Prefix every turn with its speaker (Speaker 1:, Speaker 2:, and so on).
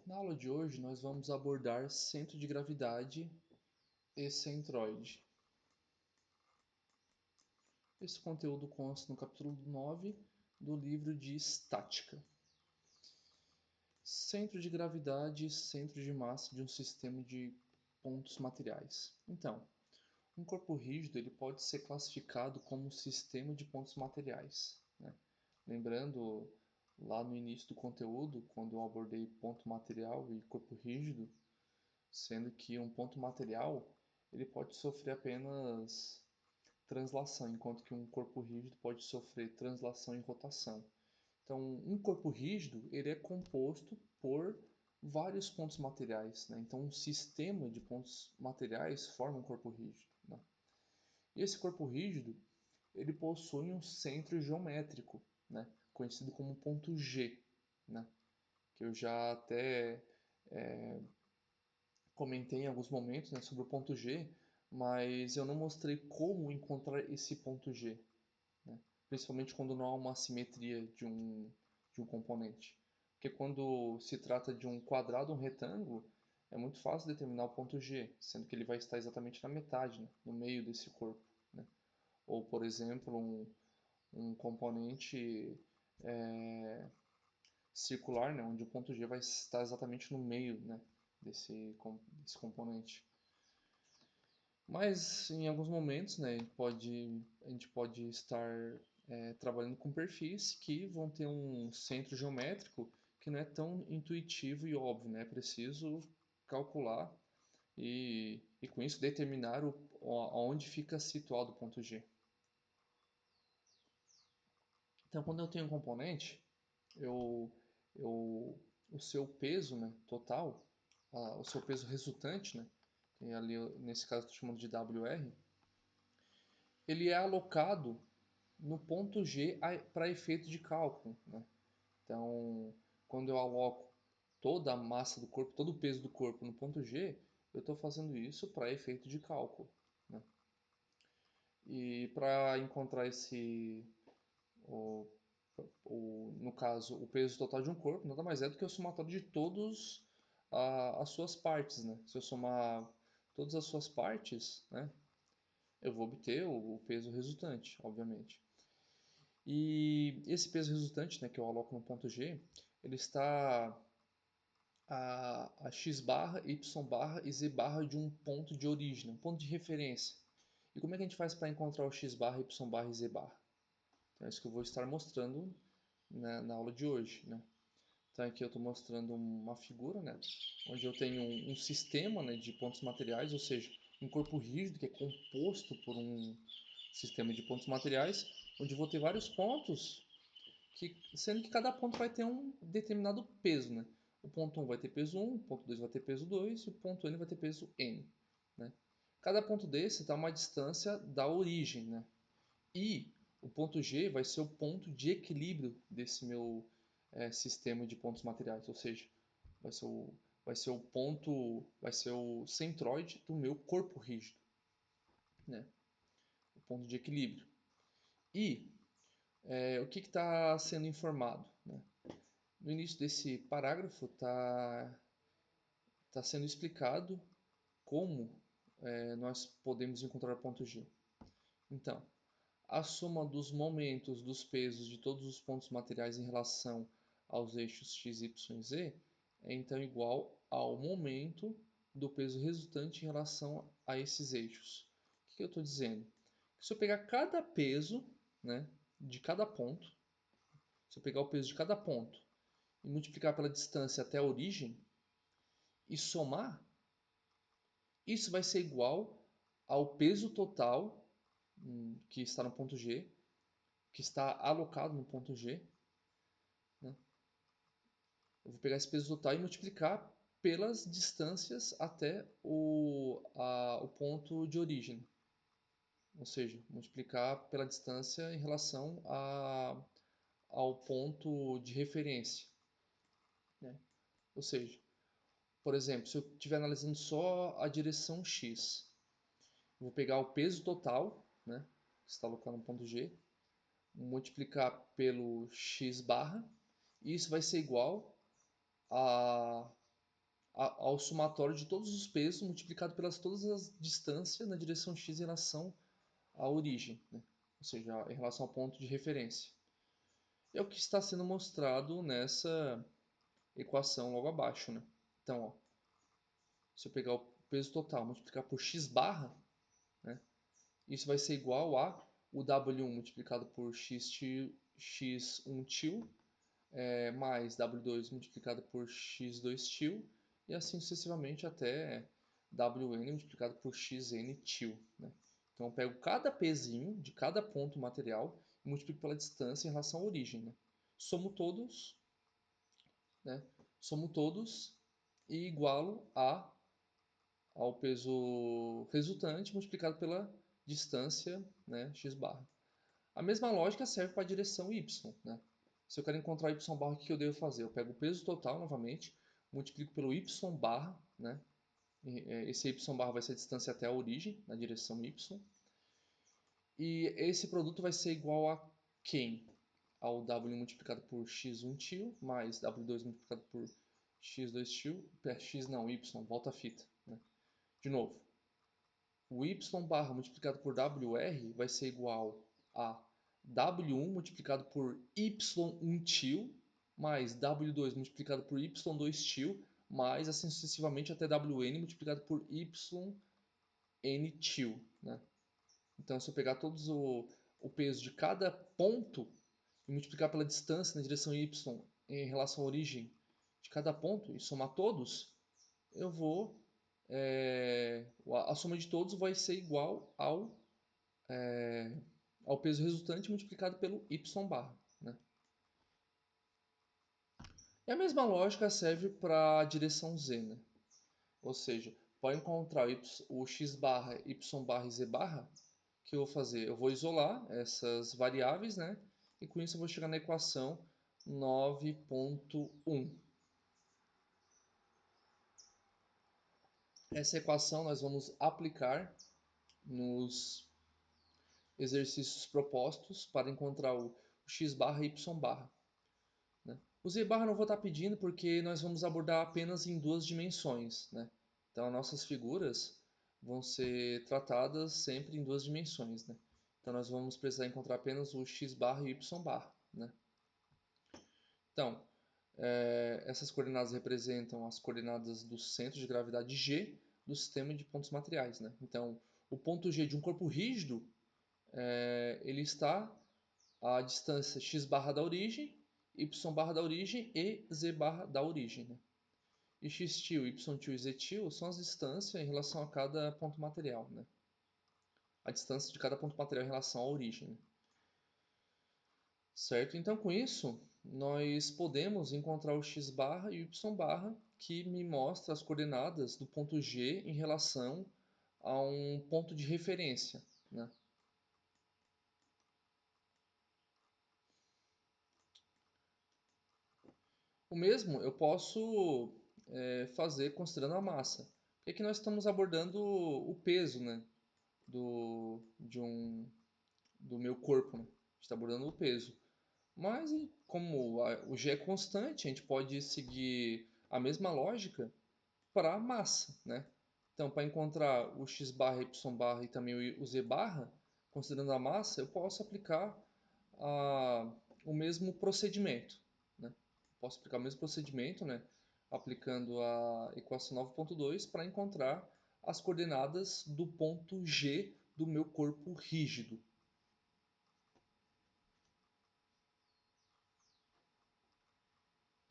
Speaker 1: Na aula de hoje, nós vamos abordar centro de gravidade e centroide. Esse conteúdo consta no capítulo 9 do livro de Estática. Centro de gravidade e centro de massa de um sistema de pontos materiais. Então, um corpo rígido ele pode ser classificado como um sistema de pontos materiais, né? Lembrando lá no início do conteúdo, quando eu abordei ponto material e corpo rígido, sendo que um ponto material ele pode sofrer apenas translação, enquanto que um corpo rígido pode sofrer translação e rotação. Então, um corpo rígido ele é composto por vários pontos materiais, né? Então, um sistema de pontos materiais forma um corpo rígido, né? E esse corpo rígido ele possui um centro geométrico, né? Conhecido como ponto G, né? Que eu já até comentei em alguns momentos, né, sobre o ponto G, mas eu não mostrei como encontrar esse ponto G, né? Principalmente quando não há uma assimetria de um componente. Porque quando se trata de um quadrado ou um retângulo, é muito fácil determinar o ponto G, sendo que ele vai estar exatamente na metade, né, no meio desse corpo, né? Ou, por exemplo, um componente circular, né, onde o ponto G vai estar exatamente no meio, né, desse componente. Mas em alguns momentos, né, a gente pode estar trabalhando com perfis que vão ter um centro geométrico que não é tão intuitivo e óbvio, né? É preciso calcular e com isso determinar onde fica situado o ponto G. Então, quando eu tenho um componente, eu, o seu peso, né, total, o seu peso resultante, né, que ali nesse caso estou chamando de WR, ele é alocado no ponto G para efeito de cálculo, né? Então, quando eu aloco toda a massa do corpo, todo o peso do corpo no ponto G, eu estou fazendo isso para efeito de cálculo, né? E para encontrar o, no caso, o peso total de um corpo, nada mais é do que o somatório de todas as suas partes, né? Se eu somar todas as suas partes, né, eu vou obter o peso resultante, obviamente. E esse peso resultante, né, que eu aloco no ponto G, ele está a x barra, y barra e z barra de um ponto de origem, um ponto de referência. E como é que a gente faz para encontrar o x barra, y barra e z barra? Então é isso que eu vou estar mostrando, né, na aula de hoje, né? Então aqui eu estou mostrando uma figura, né, onde eu tenho um sistema, né, de pontos materiais, ou seja, um corpo rígido que é composto por um sistema de pontos materiais, onde eu vou ter vários pontos sendo que cada ponto vai ter um determinado peso, né? O ponto 1 vai ter peso 1, o ponto 2 vai ter peso 2 e o ponto N vai ter peso N, né? Cada ponto desse está a uma distância da origem, né? E o ponto G vai ser o ponto de equilíbrio desse meu sistema de pontos materiais, ou seja, vai ser vai ser o centroide do meu corpo rígido, né? O ponto de equilíbrio. E o que está sendo informado, né? No início desse parágrafo tá sendo explicado como nós podemos encontrar o ponto G. Então, a soma dos momentos dos pesos de todos os pontos materiais em relação aos eixos x, y e z é então igual ao momento do peso resultante em relação a esses eixos. O que eu estou dizendo? Que se eu pegar cada peso, né, de cada ponto, se eu pegar o peso de cada ponto e multiplicar pela distância até a origem e somar, isso vai ser igual ao peso total que está no ponto G, que está alocado no ponto G, né? Eu vou pegar esse peso total e multiplicar pelas distâncias até o ponto de origem. Ou seja, multiplicar pela distância em relação ao ponto de referência, né? Ou seja, por exemplo, se eu estiver analisando só a direção x, eu vou pegar o peso total, né, que está alocado no ponto G, multiplicar pelo x barra, e isso vai ser igual a ao somatório de todos os pesos multiplicado pelas todas as distâncias na direção x em relação à origem, né? Ou seja, em relação ao ponto de referência. É o que está sendo mostrado nessa equação logo abaixo, né? Então, ó, se eu pegar o peso total multiplicar por x barra, né, isso vai ser igual a o W1 multiplicado por x1 til, mais W2 multiplicado por x2 til, e assim sucessivamente até Wn multiplicado por xn til, né? Então eu pego cada pezinho de cada ponto material e multiplico pela distância em relação à origem, né? Somo todos, né? Somo todos e igualo ao peso resultante multiplicado pela distância, né, x barra. A mesma lógica serve para a direção y, né? Se eu quero encontrar y barra, o que eu devo fazer? Eu pego o peso total novamente, multiplico pelo y barra, né? Esse y barra vai ser a distância até a origem, na direção y. E esse produto vai ser igual a quem? Ao w multiplicado por x1 til, mais w2 multiplicado por x2 til, x não, y, volta a fita, né? De novo, o y barra multiplicado por WR vai ser igual a W1 multiplicado por Y1 til, mais W2 multiplicado por Y2 til, mais assim sucessivamente até WN multiplicado por YN til, né? Então, se eu pegar todos o peso de cada ponto e multiplicar pela distância na direção Y em relação à origem de cada ponto e somar todos, eu vou a soma de todos vai ser igual ao peso resultante multiplicado pelo y barra, né? E a mesma lógica serve para a direção z, né? Ou seja, para encontrar o x barra, y barra e z barra, o que eu vou fazer? Eu vou isolar essas variáveis, né? E com isso eu vou chegar na equação 9.1. Essa equação nós vamos aplicar nos exercícios propostos para encontrar o x barra e y barra, né? O z barra não vou estar pedindo porque nós vamos abordar apenas em duas dimensões, né? Então, nossas figuras vão ser tratadas sempre em duas dimensões, né? Então, nós vamos precisar encontrar apenas o x barra e o y barra, né? Então, essas coordenadas representam as coordenadas do centro de gravidade G do sistema de pontos materiais, né? Então, o ponto G de um corpo rígido, ele está à distância x barra da origem, y barra da origem e z barra da origem, né? E x til, y til e z til são as distâncias em relação a cada ponto material, né? A distância de cada ponto material em relação à origem, né? Certo? Então, com isso, nós podemos encontrar o x barra e o y barra, que me mostra as coordenadas do ponto G em relação a um ponto de referência, né? O mesmo eu posso fazer considerando a massa. Porque aqui nós estamos abordando o peso, né, do meu corpo, né? A gente está abordando o peso. Mas como o G é constante, a gente pode seguir a mesma lógica para a massa, né? Então, para encontrar o x barra, y barra e também o z barra, considerando a massa, eu posso aplicar o mesmo procedimento, né? Posso aplicar o mesmo procedimento, né? Aplicando a equação 9.2 para encontrar as coordenadas do ponto G do meu corpo rígido,